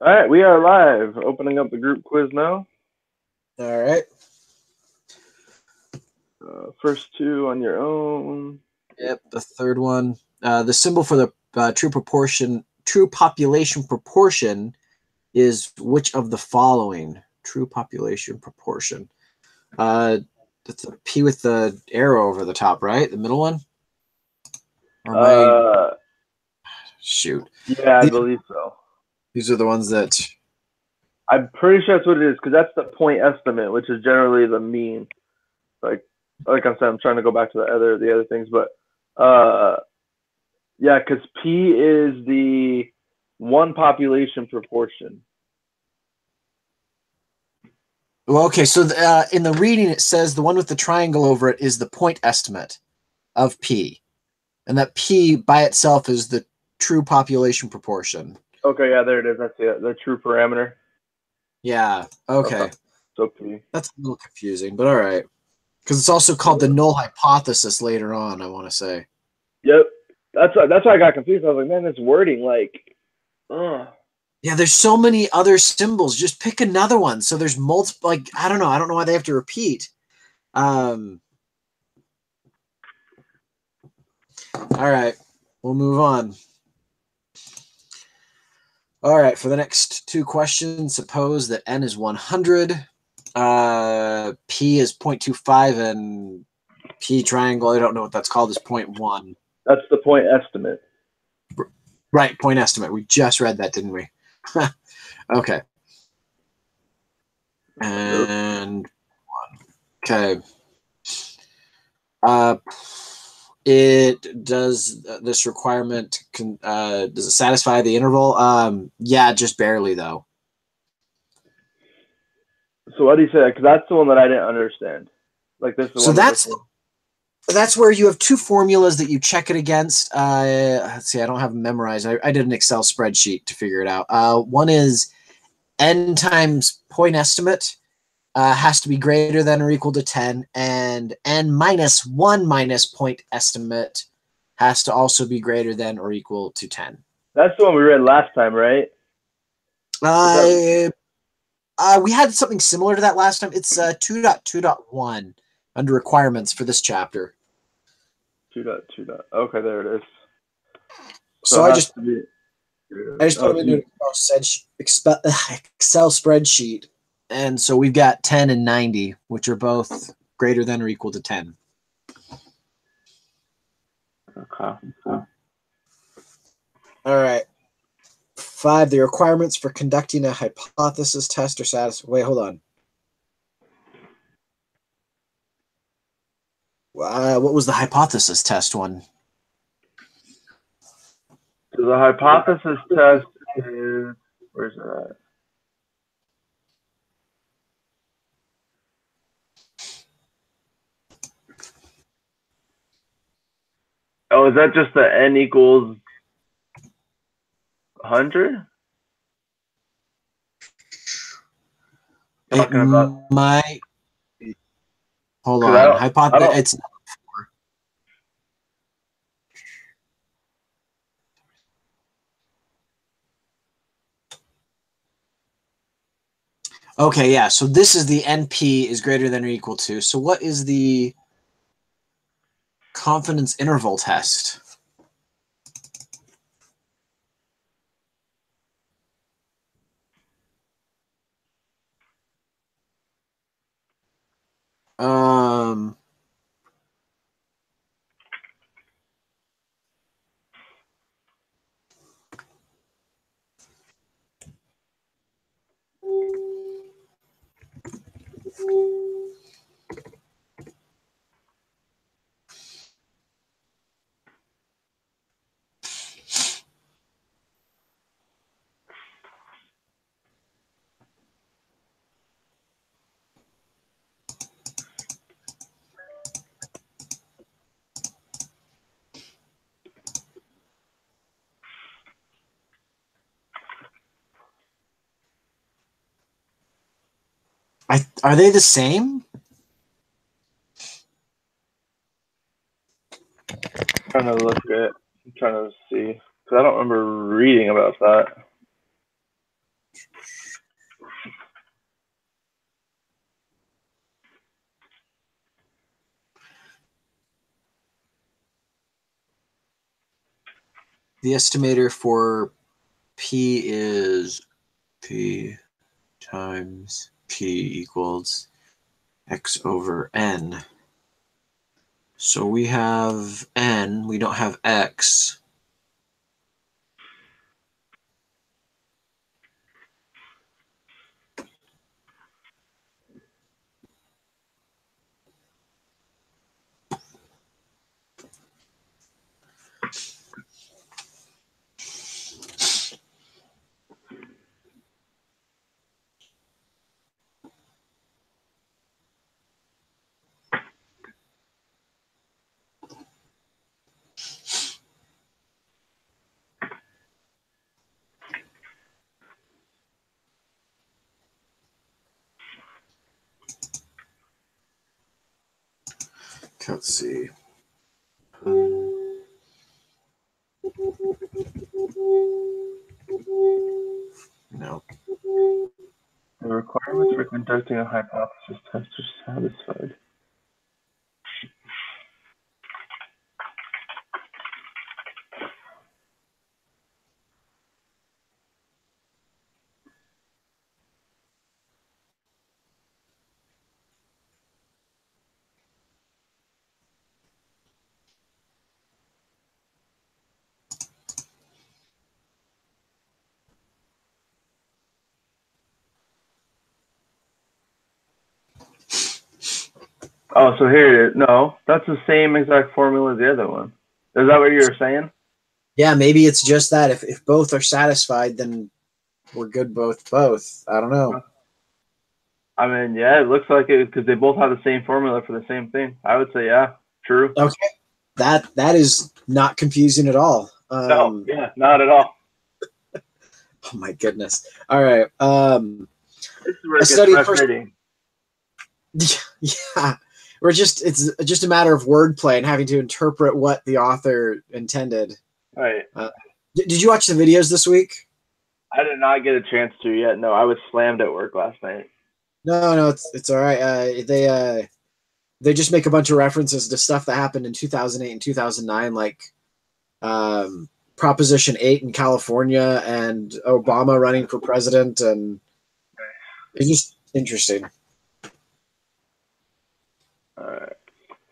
All right, we are live. Opening up the group quiz now. All right. First two on your own. Yep. The third one. The symbol for the true population proportion is which of the following? True population proportion. That's a P with the arrow over the top, right? The middle one. Or am I? Shoot. Yeah, I believe so. These are the ones that. I'm pretty sure that's what it is because that's the point estimate, which is generally the mean. Like I said, I'm trying to go back to the other things, but yeah, because P is the one population proportion. Well, okay. So in the reading, it says the one with the triangle over it is the point estimate of P, and that P by itself is the true population proportion. Okay, yeah, there it is. That's the true parameter. Yeah. Okay. So P. That's a little confusing, but all right. Because it's also called the null hypothesis later on, I want to say. Yep. That's why I got confused. I was like, man, this wording, like, Yeah, there's so many other symbols. Just pick another one. So there's multiple, like, I don't know why they have to repeat. All right. We'll move on. All right. For the next two questions, suppose that n is 100, p is 0.25, and p triangle, I don't know what that's called, is 0.1. That's the point estimate. Right, point estimate. We just read that, didn't we? Okay. And okay. It does this requirement does it satisfy the interval? Yeah, just barely though. So what do you say? Because that's the one that I didn't understand. Like this is so that's where you have two formulas that you check it against. Let's see, I don't have them memorized. I did an Excel spreadsheet to figure it out. One is n times point estimate has to be greater than or equal to 10, and n minus 1 minus point estimate has to also be greater than or equal to 10. That's the one we read last time, right? We had something similar to that last time. It's 2.2.1 under requirements for this chapter. 2.2. Okay, there it is. So I just put them into an Excel spreadsheet. And so we've got 10 and 90, which are both greater than or equal to 10. Okay. All right. 5, the requirements for conducting a hypothesis test are satisfied. Wait, hold on. What was the hypothesis test one? So the hypothesis test is, where's that? Oh, is that just the n equals 100? Talking about hold on. Hypothesis. It's not 4. Okay, yeah. So this is the NP is greater than or equal to. So what is the confidence interval test? Are they the same? I'm trying to see, because I don't remember reading about that. The estimator for P is P times P equals X over N. So we have N, we don't have X. Let's see. No. The requirements for conducting a hypothesis test are satisfied. Oh, so here it is. No, that's the same exact formula as the other one. Is that what you were saying? Yeah, maybe it's just that. If both are satisfied, then we're good both. I don't know. I mean, yeah, it looks like it because they both have the same formula for the same thing. I would say, yeah, true. Okay. That is not confusing at all. No, yeah, not at all. Oh my goodness. All right. This is where it gets frustrating. Yeah. It's just a matter of wordplay and having to interpret what the author intended. Right. Did you watch the videos this week? I did not get a chance to yet. No, I was slammed at work last night. No, it's all right. They just make a bunch of references to stuff that happened in 2008 and 2009, like Proposition 8 in California and Obama running for president, and it's just interesting. All right.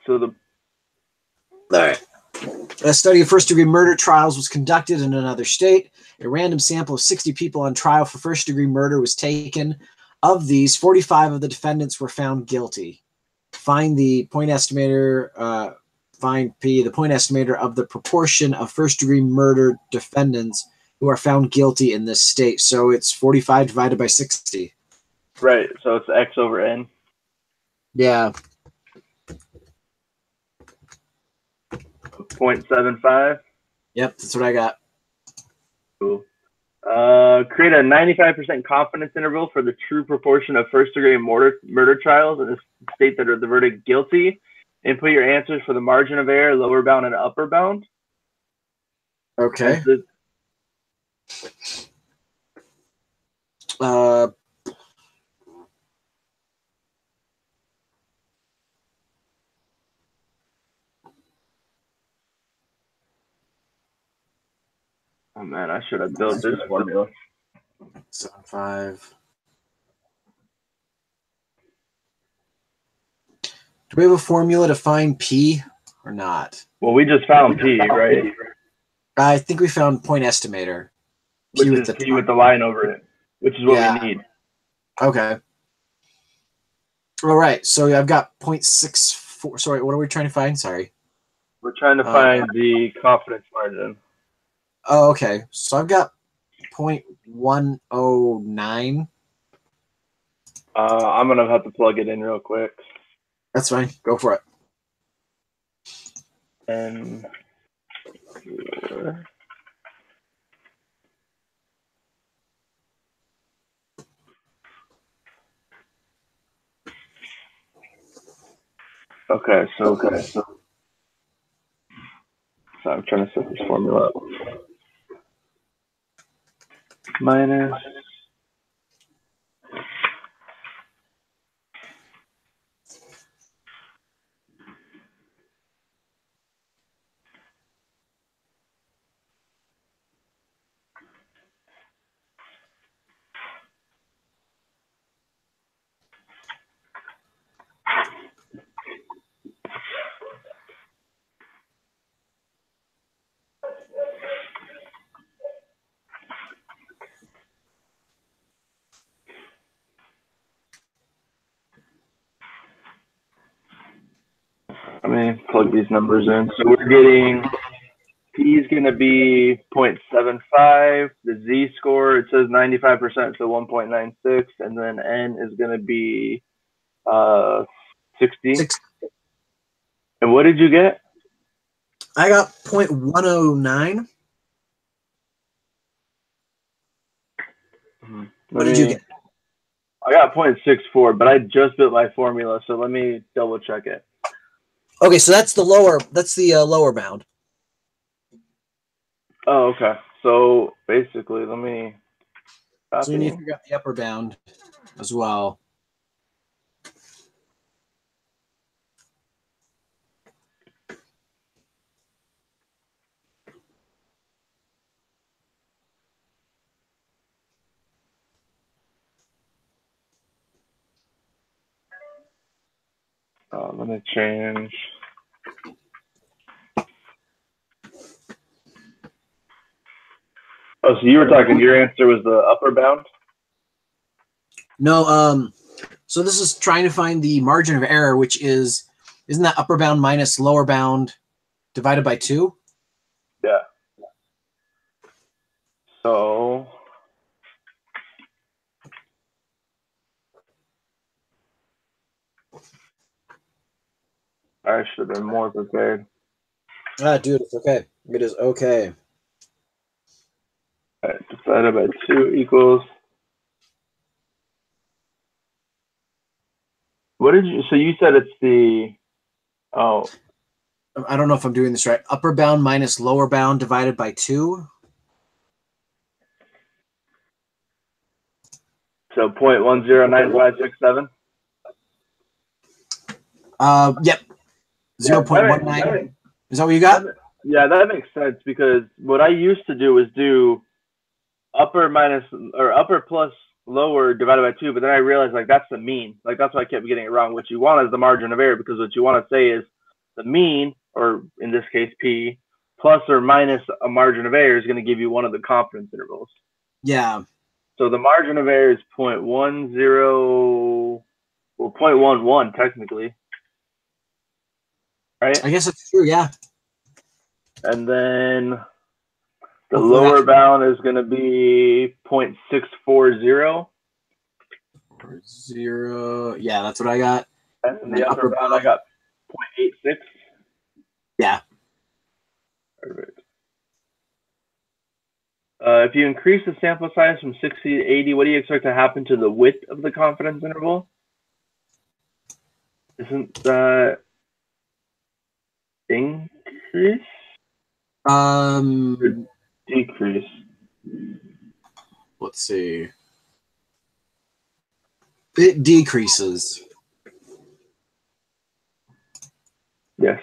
So a study of first-degree murder trials was conducted in another state. A random sample of 60 people on trial for first-degree murder was taken. Of these, 45 of the defendants were found guilty. Find the point estimator. Find P, the point estimator of the proportion of first-degree murder defendants who are found guilty in this state. So it's 45 divided by 60. Right. So it's X over N. Yeah. 0.75. Yep, that's what I got. Cool. Create a 95% confidence interval for the true proportion of first-degree murder trials in the state that are the verdict guilty. Input your answers for the margin of error, lower bound, and upper bound. Okay. Oh man, I should have built this formula. 7.5. Do we have a formula to find P or not? Well, we just found P, right? I think we found point estimator. Which is P with the line over it, which is what we need. Okay. All right. So I've got 0.64. Sorry, what are we trying to find? Sorry. We're trying to find the confidence margin. Oh, okay. So I've got 0.109. I'm gonna have to plug it in real quick. That's fine. Go for it. And okay, so I'm trying to set this formula up. Minus Let me plug these numbers in. So we're getting P is going to be 0.75. The Z score, it says 95%, so 1.96. And then N is going to be 60. And what did you get? I got 0.109. What did you get? I got 0.64, but I just built my formula, so let me double check it. Okay, so that's the lower. That's the lower bound. Oh, okay. So basically, let me. Copy. So you need to figure out the upper bound as well. Let me change. Oh, so you were talking, your answer was the upper bound? No, so this is trying to find the margin of error, which isn't that upper bound minus lower bound divided by 2? Yeah. So I should have been more prepared. Dude, it's okay. It is okay. All right, divided by 2 equals. What did you? So you said it's the. Oh. I don't know if I'm doing this right. Upper bound minus lower bound divided by 2. So 0.109567. Yep. 0.19. Is that what you got? Yeah, that makes sense because what I used to do was do upper minus or upper plus lower divided by 2, but then I realized like that's the mean. Like that's why I kept getting it wrong. What you want is the margin of error because what you want to say is the mean, or in this case P, plus or minus a margin of error is going to give you one of the confidence intervals. Yeah. So the margin of error is 0.10, well 0.11 technically. Right? I guess it's true, yeah. And then the lower bound is going to be 0.640. 0. Yeah, that's what I got. And the upper bound, I got 0.86. Yeah. Perfect. If you increase the sample size from 60 to 80, what do you expect to happen to the width of the confidence interval? Isn't that increase? Or decrease? Let's see. It decreases. Yes.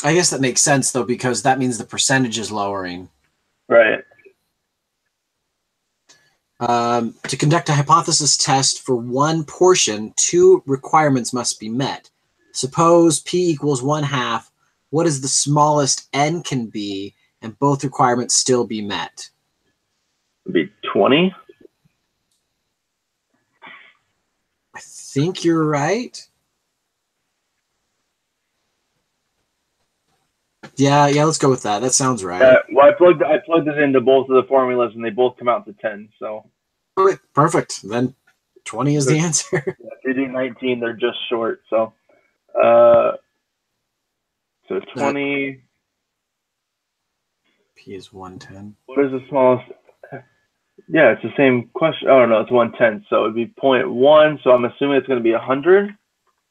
I guess that makes sense, though, because that means the percentage is lowering. Right. To conduct a hypothesis test for one portion, 2 requirements must be met. Suppose P equals 1/2. What is the smallest N can be, and both requirements still be met? It'd be 20. I think you're right. Yeah, let's go with that. That sounds right. Well, I plugged it into both of the formulas, and they both come out to 10. So. Okay, perfect. Then 20 is the answer. Yeah, if you do 19, they're just short. So, 20. P is 110. What is the smallest? Yeah, it's the same question. Oh no, it's 110. So it'd be 0.1. So I'm assuming it's going to be 100.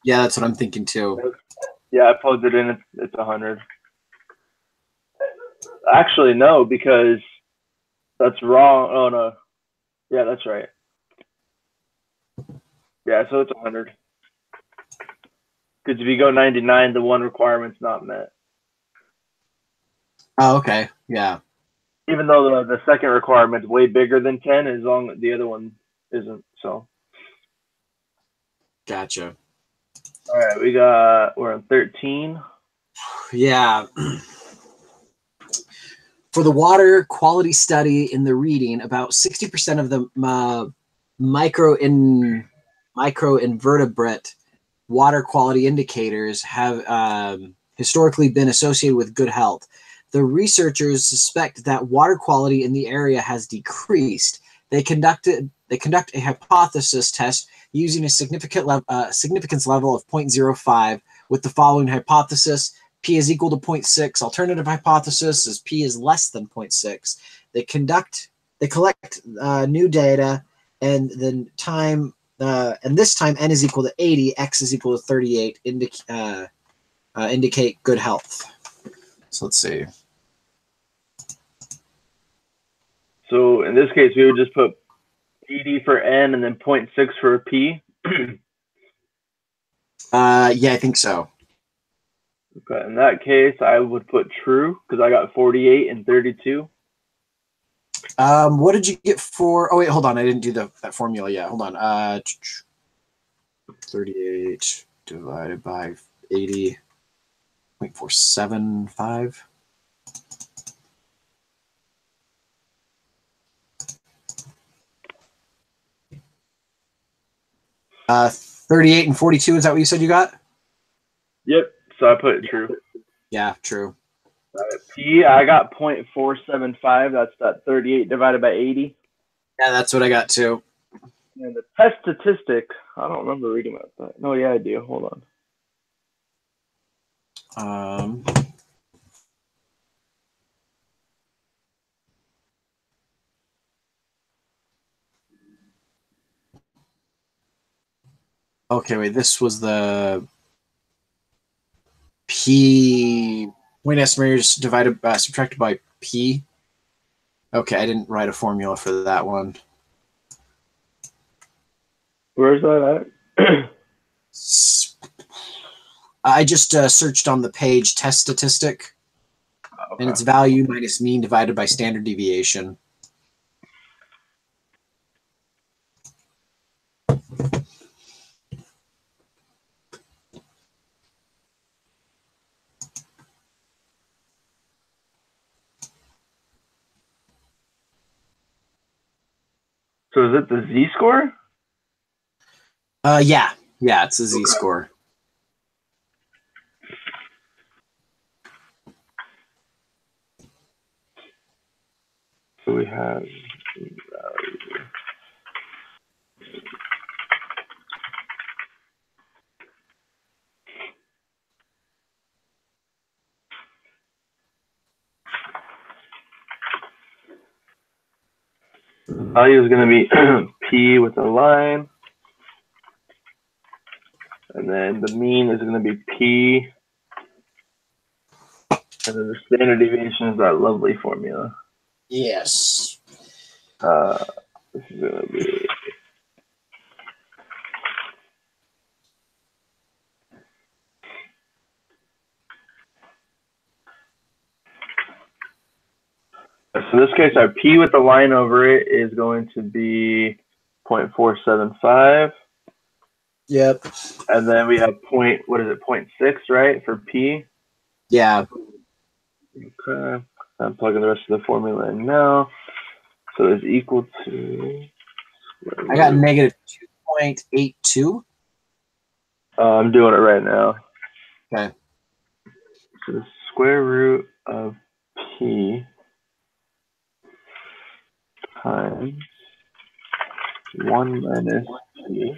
Yeah, that's what I'm thinking too. Yeah, I plugged it in. It's 100. Actually, no, because that's wrong. Oh no. Yeah, that's right. Yeah, so it's 100. Because if you go 99, the one requirement's not met. Oh, okay. Yeah. Even though the second requirement's way bigger than 10, as long as the other one isn't. So. Gotcha. All right, we're on 13. Yeah. For the water quality study in the reading, about 60% of the microinvertebrate water quality indicators have historically been associated with good health. The researchers suspect that water quality in the area has decreased. They conduct a hypothesis test using a significance level of 0.05 with the following hypothesis: P is equal to 0.6. Alternative hypothesis is P is less than 0.6. They collect new data, and then and this time N is equal to 80, X is equal to 38, indicate good health. So let's see. So in this case, we would just put 80 for N and then 0.6 for P. Yeah, I think so. Okay, in that case, I would put true because I got 48 and 32. What did you get for? Oh wait, hold on. I didn't do that formula yet. Hold on. 38 divided by 80.475. 38 and 42. Is that what you said you got? Yep. So I put it true. Yeah, true. P, I got 0.475. That's that 38 divided by 80. Yeah, that's what I got too. And the test statistic, I don't remember reading about that. No, yeah, I do. Hold on. Okay, wait. This was the P point estimators divided subtracted by P. Okay, I didn't write a formula for that one. Where's that at? I just searched on the page test statistic, Okay. and it's value minus mean divided by standard deviation. So is it the Z-score? Yeah, it's a Z-score. So we have value is going to be P with a line. And then the mean is going to be P. And then the standard deviation is that lovely formula. Yes. This is going to be... So in this case, our P with the line over it is going to be 0.475. Yep. And then we have 0.6, right, for P? Yeah. Okay. I'm plugging the rest of the formula in now. So it's equal to... I got negative 2.82. I'm doing it right now. Okay. So the square root of P times 1 minus P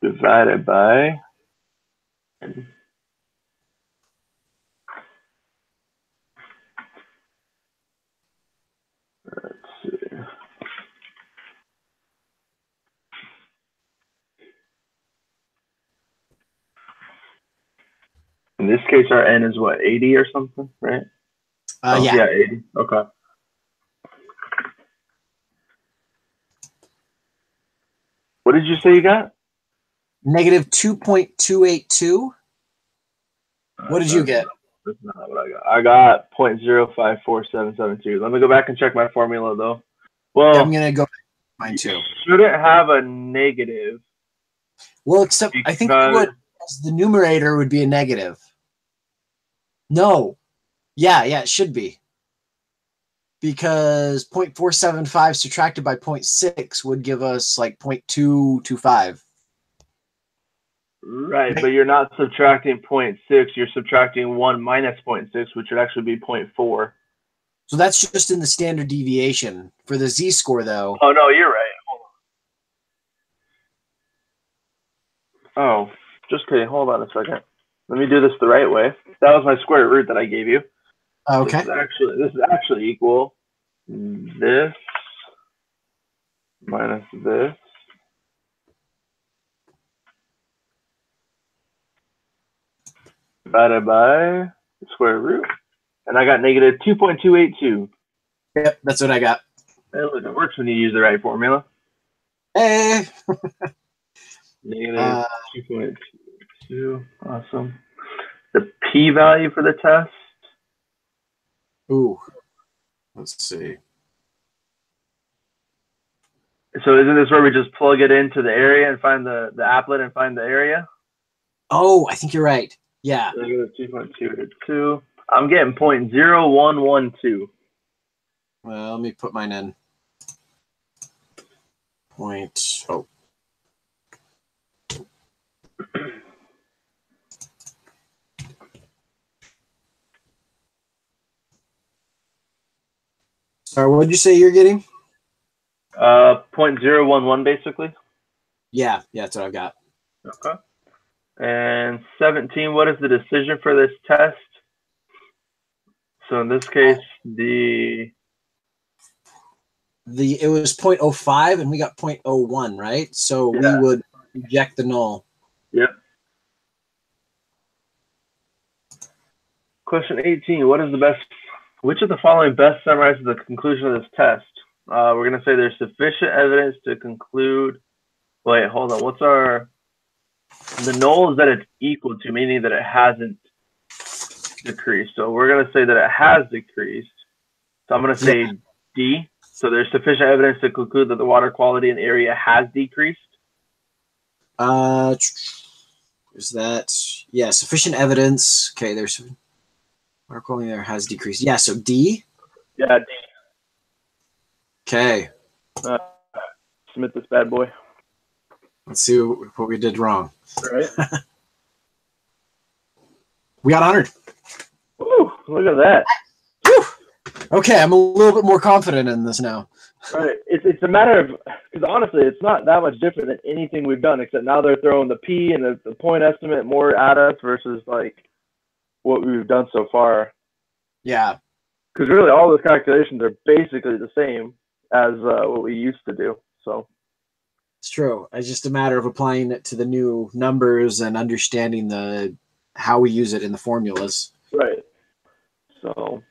divided by let's see. In this case, our N is what, 80 or something, right? Yeah, 80. Okay. What did you say you got? negative 2.282. What did you get? That's not what I got. I got 0.054772. Let me go back and check my formula, though. Well, I'm going to go mine too. Shouldn't have a negative. Well, except I think it would, the numerator would be a negative. No. Yeah, it should be. because 0.475 subtracted by 0.6 would give us like 0.225. Right, but you're not subtracting 0.6. You're subtracting 1 minus 0.6, which would actually be 0.4. So that's just in the standard deviation. For the z-score, though. Oh, no, you're right. Oh, just kidding. Hold on a second. Let me do this the right way. That was my square root that I gave you. Okay. This is actually equal this minus this divided by the square root. And I got negative 2.282. Yep, that's what I got. Hey, look, it works when you use the right formula. Hey. Negative 2.2. Awesome. The p-value for the test. Ooh. Let's see. So isn't this where we just plug it into the area and find the applet and find the area? Oh, I think you're right. Yeah. Negative 2.282. I'm getting 0.0112. Well, let me put mine in. Point. Oh. Sorry, what did you say you're getting? 0.011 basically. Yeah, that's what I've got. Okay. And 17, what is the decision for this test? So in this case, it was 0.05 and we got 0.01, right? So we would reject the null. Yep. Question 18, which of the following best summarizes the conclusion of this test? We're going to say there's sufficient evidence to conclude. Wait, hold on. The null is that it's equal to, meaning that it hasn't decreased. So we're going to say that it has decreased. So I'm going to say D. So there's sufficient evidence to conclude that the water quality in the area has decreased. Is that, yeah, sufficient evidence. Okay, there's water quality there has decreased. Yeah, so D. Yeah, D. Okay. Submit this bad boy. Let's see what we did wrong. Right. We got 100. Woo, look at that. Woo. Okay, I'm a little bit more confident in this now. Right. It's a matter of, because honestly, it's not that much different than anything we've done, except now they're throwing the P and the point estimate more at us versus like what we've done so far. Yeah. Because really, all those calculations are basically the same as what we used to do. So it's true. It's just a matter of applying it to the new numbers and understanding how we use it in the formulas. Right. So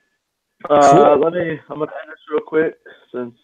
Cool. I'm gonna end this real quick since